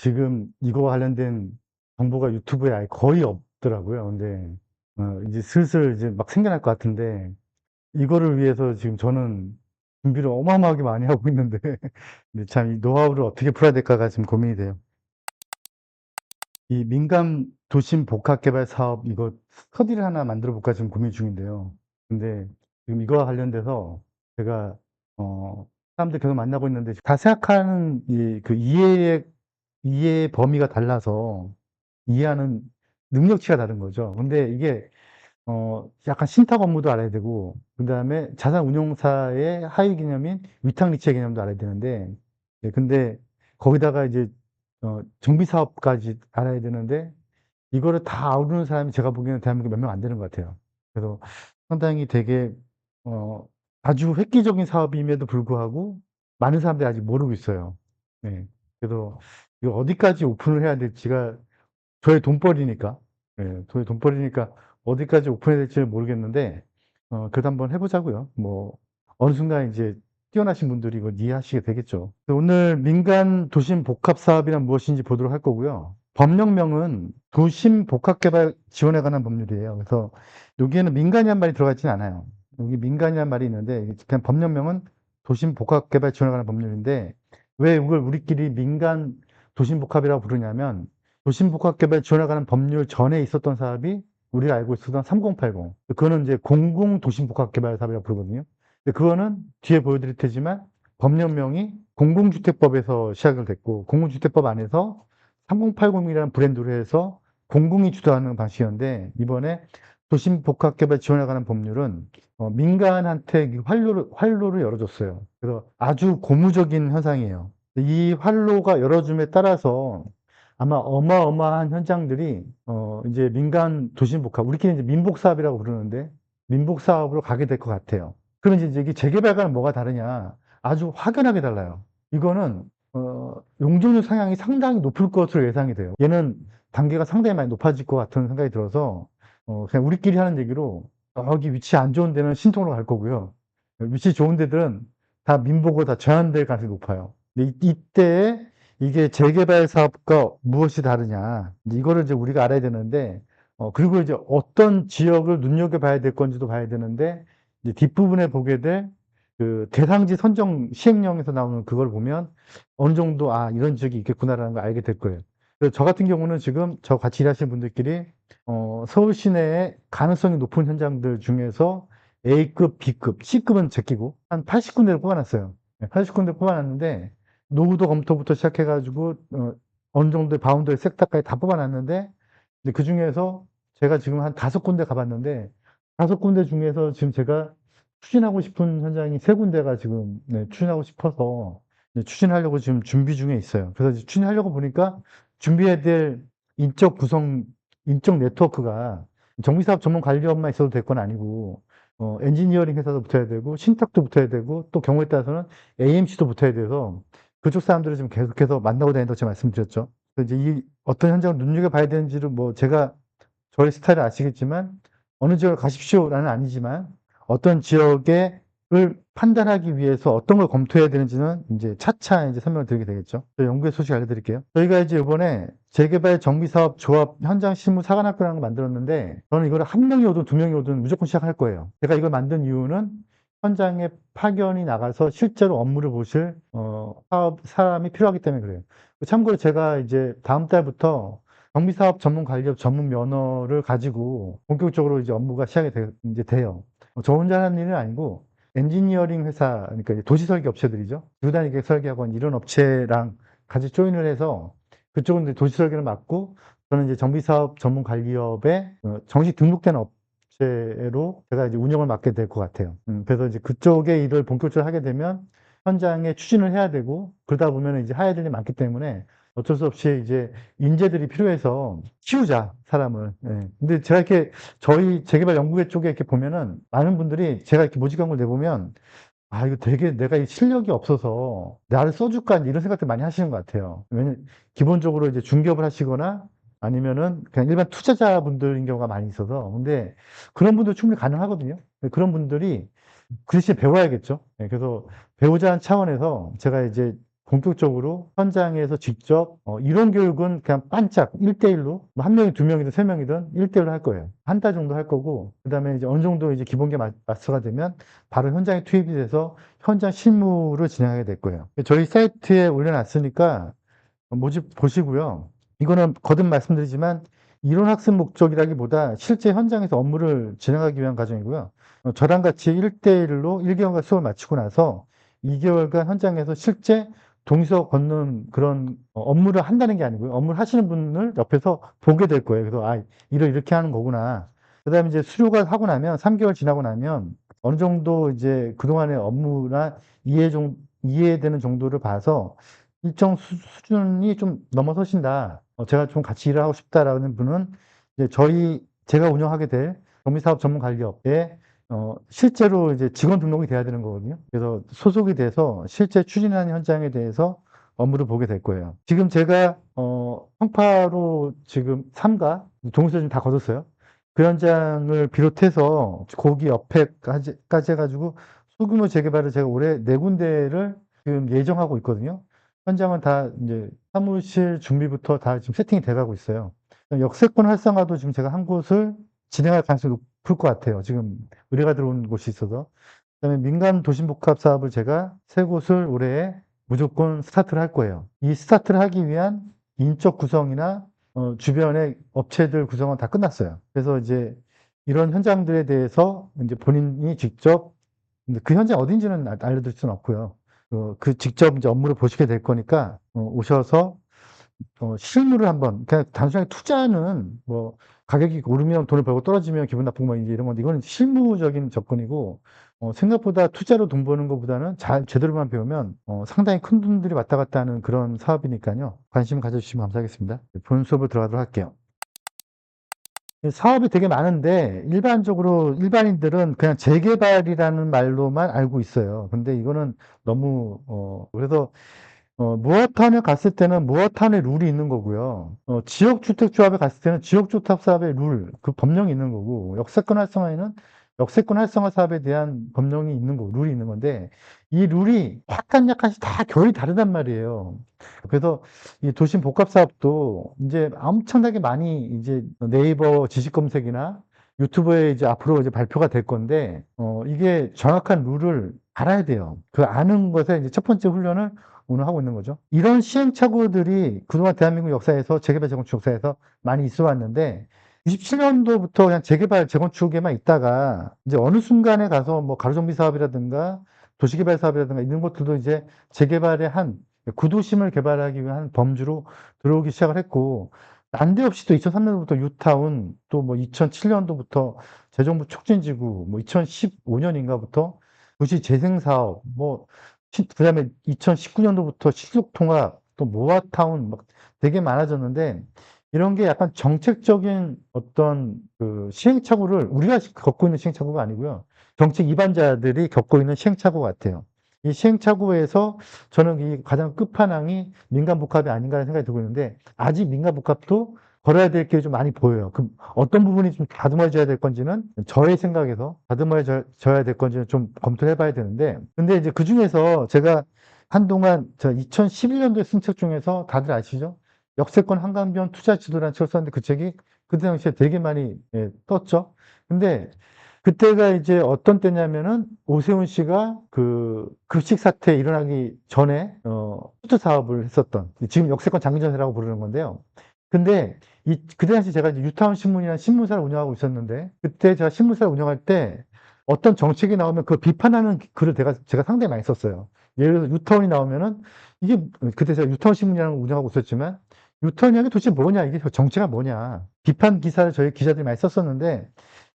지금 이거 관련된 정보가 유튜브에 아예 거의 없더라고요. 근데 이제 슬슬 이제 막 생겨날 것 같은데 이거를 위해서 지금 저는 준비를 어마어마하게 많이 하고 있는데 근데 참 이 노하우를 어떻게 풀어야 될까가 지금 고민이 돼요. 이 민간 도심 복합 개발 사업 이거 스터디를 하나 만들어 볼까 지금 고민 중인데요. 근데 지금 이거와 관련돼서 제가 사람들 계속 만나고 있는데 다 생각하는 그 이해의 범위가 달라서 이해하는 능력치가 다른 거죠. 근데 이게 약간 신탁 업무도 알아야 되고 그다음에 자산 운용사의 하위 개념인 위탁 리츠의 개념도 알아야 되는데 근데 거기다가 이제 정비 사업까지 알아야 되는데 이거를 다 아우르는 사람이 제가 보기에는 대한민국에 몇 명 안 되는 것 같아요. 그래서 상당히 되게 어 아주 획기적인 사업임에도 불구하고 많은 사람들이 아직 모르고 있어요. 네. 그래서 이거 어디까지 오픈을 해야 될지가 저의 돈벌이니까. 예. 저의 돈벌이니까 어디까지 오픈해야 될지를 모르겠는데 그래도 한번 해 보자고요. 뭐 어느 순간 이제 뛰어나신 분들이 이걸 이해하시게 되겠죠. 오늘 민간 도심 복합 사업이란 무엇인지 보도록 할 거고요. 법령명은 도심 복합 개발 지원에 관한 법률이에요. 그래서 여기에는 민간이란 말이 들어가 있지는 않아요. 여기 민간이란 말이 있는데 그냥 법령명은 도심 복합 개발 지원에 관한 법률인데 왜 이걸 우리끼리 민간 도심 복합이라고 부르냐면 도심복합개발 지원에 관한 법률 전에 있었던 사업이 우리가 알고 있었던 3080. 그거는 이제 공공도심복합개발 사업이라고 부르거든요. 근데 그거는 뒤에 보여드릴 테지만 법령명이 공공주택법에서 시작을 됐고 공공주택법 안에서 3080이라는 브랜드로 해서 공공이 주도하는 방식이었는데 이번에 도심복합개발 지원에 관한 법률은 민간한테 활로를 열어줬어요. 그래서 아주 고무적인 현상이에요. 이 활로가 열어줌에 따라서 아마 어마어마한 현장들이 이제 민간 도심복합, 우리끼리 이제 민복사업이라고 부르는데 민복사업으로 가게 될 것 같아요. 그럼 이제 이게 재개발과는 뭐가 다르냐? 아주 확연하게 달라요. 이거는 용적률 상향이 상당히 높을 것으로 예상이 돼요. 얘는 단계가 상당히 많이 높아질 것 같은 생각이 들어서 그냥 우리끼리 하는 얘기로 여기 위치 안 좋은 데는 신통으로 갈 거고요. 위치 좋은 데들은 다 민복으로 다 전환될 가능성이 높아요. 근데 이때에 이게 재개발 사업과 무엇이 다르냐. 이거를 이제 우리가 알아야 되는데, 그리고 이제 어떤 지역을 눈여겨봐야 될 건지도 봐야 되는데, 이제 뒷부분에 보게 될 그 대상지 선정 시행령에서 나오는 그걸 보면 어느 정도, 아, 이런 지역이 있겠구나라는 걸 알게 될 거예요. 그래서 저 같은 경우는 지금 저 같이 일하시는 분들끼리, 서울 시내에 가능성이 높은 현장들 중에서 A급, B급, C급은 제끼고 한 80군데를 뽑아놨어요. 80군데 뽑아놨는데, 노후도 검토부터 시작해가지고 어느 정도의 바운더리 섹터까지 다 뽑아놨는데 근데 그 중에서 제가 지금 한 5군데 가봤는데 5군데 중에서 지금 제가 추진하고 싶은 현장이 3군데가 지금 추진하고 싶어서 추진하려고 지금 준비 중에 있어요. 그래서 추진하려고 보니까 준비해야 될 인적 구성, 인적 네트워크가 정비사업 전문 관리업만 있어도 될 건 아니고 엔지니어링 회사도 붙어야 되고 신탁도 붙어야 되고 또 경우에 따라서는 AMC도 붙어야 돼서 그쪽 사람들을 지금 계속해서 만나고 다닌다고 제가 말씀드렸죠. 그래서 이제 이 어떤 현장을 눈여겨봐야 되는지를 뭐 제가 저의 스타일을 아시겠지만 어느 지역을 가십시오라는 아니지만 어떤 지역을 판단하기 위해서 어떤 걸 검토해야 되는지는 이제 차차 이제 설명을 드리게 되겠죠. 연구의 소식 알려드릴게요. 저희가 이제 이번에 재개발 정비사업 조합 현장 실무 사관학교라는 걸 만들었는데 저는 이걸 한 명이 오든 2명이 오든 무조건 시작할 거예요. 제가 이걸 만든 이유는 현장에 파견이 나가서 실제로 업무를 보실 사업 사람이 필요하기 때문에 그래요. 참고로 제가 이제 다음 달부터 정비사업 전문 관리업 전문 면허를 가지고 본격적으로 이제 업무가 시작이 이제 돼요. 저 혼자 하는 일은 아니고 엔지니어링 회사, 그러니까 이제 도시설계 업체들이죠. 주단위 설계학원 이런 업체랑 같이 조인을 해서 그쪽은 이제 도시설계를 맡고 저는 이제 정비사업 전문 관리업에 정식 등록된 업체로 제가 이제 운영을 맡게 될 것 같아요. 그래서 이제 그쪽의 일을 본격적으로 하게 되면 현장에 추진을 해야 되고 그러다 보면 이제 해야 될 일이 많기 때문에 어쩔 수 없이 이제 인재들이 필요해서 키우자, 사람을. 예. 근데 제가 이렇게 저희 재개발 연구회 쪽에 이렇게 보면은 많은 분들이 제가 이렇게 모집한 걸 내보면 아, 이거 되게 내가 이 실력이 없어서 나를 써줄까 이런 생각들 많이 하시는 것 같아요. 왜냐면 기본적으로 이제 중개업을 하시거나 아니면은 그냥 일반 투자자분들인 경우가 많이 있어서 근데 그런 분들 충분히 가능하거든요. 그런 분들이 그 대신 배워야겠죠. 예, 그래서 배우자는 차원에서 제가 이제 본격적으로 현장에서 직접 이론 교육은 그냥 반짝 1대1로 뭐 1명이 2명이든 3명이든 1대1로 할 거예요. 한 달 정도 할 거고 그다음에 이제 어느 정도 이제 기본기 마스터가 되면 바로 현장에 투입이 돼서 현장 실무를 진행하게 될 거예요. 저희 사이트에 올려놨으니까 모집 보시고요. 이거는 거듭 말씀드리지만 이론 학습 목적이라기보다 실제 현장에서 업무를 진행하기 위한 과정이고요. 저랑 같이 1대1로 1개월간 수업을 마치고 나서 2개월간 현장에서 실제 동서 걷는 그런 업무를 한다는 게 아니고요. 업무를 하시는 분을 옆에서 보게 될 거예요. 그래서 아, 이렇게 하는 거구나. 그다음에 이제 수료가 하고 나면 3개월 지나고 나면 어느 정도 이제 그동안의 업무나 이해되는 정도를 봐서 일정 수준이 좀 넘어서신다. 제가 좀 같이 일을 하고 싶다라는 분은 이제 제가 운영하게 될 정비사업 전문관리업에 실제로 이제 직원 등록이 돼야 되는 거거든요. 그래서 소속이 돼서 실제 추진하는 현장에 대해서 업무를 보게 될 거예요. 지금 제가 평파로 지금 3가 동수를 지금 다 거뒀어요. 그 현장을 비롯해서 거기 옆에까지 해가지고 소규모 재개발을 제가 올해 4군데를 지금 예정하고 있거든요. 현장은 다 이제 사무실 준비부터 다 지금 세팅이 돼 가고 있어요. 역세권 활성화도 지금 제가 한 곳을 진행할 가능성이 높을 것 같아요. 지금 의뢰가 들어온 곳이 있어서. 그다음에 민간 도심복합 사업을 제가 3곳을 올해 무조건 스타트를 할 거예요. 이 스타트를 하기 위한 인적 구성이나 주변의 업체들 구성은 다 끝났어요. 그래서 이제 이런 현장들에 대해서 이제 본인이 직접 그 현장 어딘지는 알려드릴 수는 없고요. 그 직접 이제 업무를 보시게 될 거니까 오셔서 실무를 한번 그냥 단순하게 투자는 뭐 가격이 오르면 돈을 벌고 떨어지면 기분 나쁜 거 이제 이런 건데 이거는 실무적인 접근이고 생각보다 투자로 돈 버는 것보다는 제대로만 배우면 상당히 큰 돈들이 왔다 갔다 하는 그런 사업이니까요. 관심 가져주시면 감사하겠습니다. 본 수업을 들어가도록 할게요. 사업이 되게 많은데 일반적으로 일반인들은 그냥 재개발이라는 말로만 알고 있어요. 근데 이거는 너무 그래서 모아타운에 갔을 때는 모아타운의 룰이 있는 거고요. 지역주택조합에 갔을 때는 지역주택사업의 룰, 그 법령이 있는 거고, 역세권 활성화에는 역세권 활성화 사업에 대한 법령이 있는 거고, 룰이 있는 건데, 이 룰이 약간씩 다 결이 다르단 말이에요. 그래서 이 도심 복합 사업도 이제 엄청나게 많이 이제 네이버 지식 검색이나 유튜브에 이제 앞으로 이제 발표가 될 건데, 이게 정확한 룰을 알아야 돼요. 그 아는 것에 이제 첫 번째 훈련을 오늘 하고 있는 거죠. 이런 시행착오들이 그동안 대한민국 역사에서 재개발 재건축 역사에서 많이 있어 왔는데 97년도부터 그냥 재개발 재건축에만 있다가 이제 어느 순간에 가서 뭐 가로정비 사업이라든가 도시개발 사업이라든가 이런 것들도 이제 재개발의 한 구도심을 개발하기 위한 범주로 들어오기 시작을 했고 난데없이 또 2003년도부터 유타운 또 뭐 2007년도부터 재정부 촉진지구 뭐 2015년인가부터 도시 재생 사업 뭐 그다음에 2019년도부터 실속통합 또 모아타운 막 되게 많아졌는데 이런 게 약간 정책적인 어떤 그 시행착오를 우리가 겪고 있는 시행착오가 아니고요. 정책 위반자들이 겪고 있는 시행착오 같아요. 이 시행착오에서 저는 이 가장 끝판왕이 민간복합이 아닌가 하는 생각이 들고 있는데 아직 민간복합도 걸어야 될 게 좀 많이 보여요. 그럼 어떤 부분이 좀 다듬어져야 될 건지는 저의 생각에서 다듬어져야 될 건지는 좀 검토를 해봐야 되는데 근데 이제 그중에서 제가 한동안 저 2011년도에 쓴 책 중에서 다들 아시죠? 역세권 한강변 투자 지도라는 책을 썼는데 그 책이 그때 당시에 되게 많이 떴죠. 근데 그때가 이제 어떤 때냐면은 오세훈 씨가 그 급식 사태 일어나기 전에 푸드 사업을 했었던 지금 역세권 장기전세라고 부르는 건데요. 근데 그때 당시 제가 이제 유타운 신문이라는 신문사를 운영하고 있었는데 그때 제가 신문사를 운영할 때 어떤 정책이 나오면 그 비판하는 글을 제가 상당히 많이 썼어요. 예를 들어서 유타운이 나오면은 이게 그때 제가 유타운 신문이라는 걸 운영하고 있었지만 유타운이라는 게 도대체 뭐냐 이게 정체가 뭐냐 비판 기사를 저희 기자들이 많이 썼었는데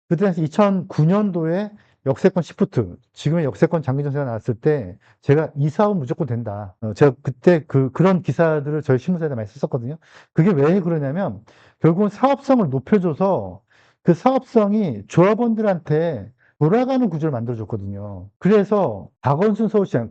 그때 당시 2009년도에 역세권 시프트, 지금의 역세권 장기전세가 나왔을 때 제가 이 사업은 무조건 된다. 제가 그때 그런 기사들을 저희 신문사에다 많이 썼었거든요. 그게 왜 그러냐면 결국은 사업성을 높여줘서 그 사업성이 조합원들한테 돌아가는 구조를 만들어줬거든요. 그래서 박원순 서울시장,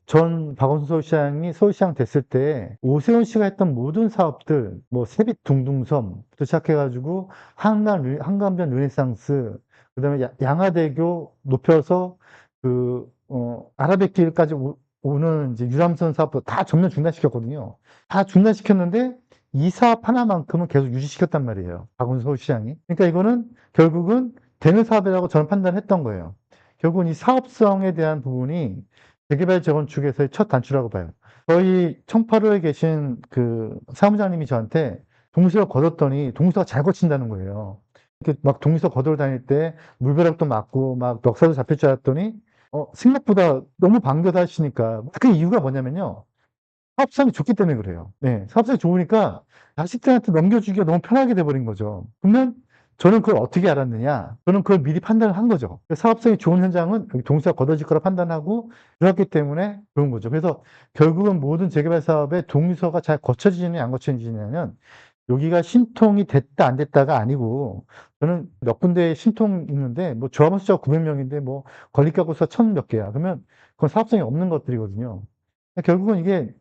전 박원순 서울시장이 서울시장 됐을 때 오세훈 씨가 했던 모든 사업들, 뭐 세빛 둥둥섬부터 시작해가지고 한강변 르네상스, 그다음에 양화대교 높여서 아라뱃길까지 오는 이제 유람선 사업도 다 전면 중단시켰거든요. 다 중단시켰는데 이 사업 하나만큼은 계속 유지시켰단 말이에요. 박원순 서울시장이. 그러니까 이거는 결국은 되는 사업이라고 저는 판단했던 거예요. 결국은 이 사업성에 대한 부분이 재개발 재건축에서의 첫 단추라고 봐요. 저희 청파로에 계신 그 사무장님이 저한테 동수를 거뒀더니 동수가 잘 거친다는 거예요. 이렇게 막 동서 거들어 다닐 때 물벼락도 맞고 막 멱살도 잡힐 줄 알았더니 생각보다 너무 반겨서 하시니까 그 이유가 뭐냐면요. 사업성이 좋기 때문에 그래요. 네, 사업성이 좋으니까 자식들한테 넘겨주기가 너무 편하게 돼버린 거죠. 그러면 저는 그걸 어떻게 알았느냐? 저는 그걸 미리 판단을 한 거죠. 사업성이 좋은 현장은 동수가 걷어질 거라 판단하고 그렇기 때문에 그런 거죠. 그래서 결국은 모든 재개발 사업에 동서가 잘 거쳐지느냐 안 거쳐지느냐는 여기가 신통이 됐다 안 됐다가 아니고 저는 몇 군데 신통 있는데 뭐 조합원 숫자가 900명인데 뭐 건립가구 수가 1000 몇 개야. 그러면 그건 사업성이 없는 것들이거든요. 결국은 이게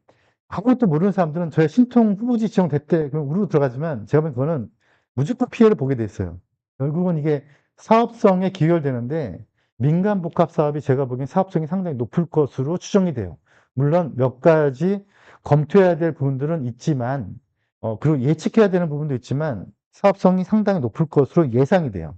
아무것도 모르는 사람들은 저희 신통 후보지 지정됐대 그럼 우르르 들어가지만 제가 보기엔 그거는 무조건 피해를 보게 돼 있어요. 결국은 이게 사업성에 기여되는데 민간 복합 사업이 제가 보기엔 사업성이 상당히 높을 것으로 추정이 돼요. 물론 몇 가지 검토해야 될 부분들은 있지만 그리고 예측해야 되는 부분도 있지만 사업성이 상당히 높을 것으로 예상이 돼요.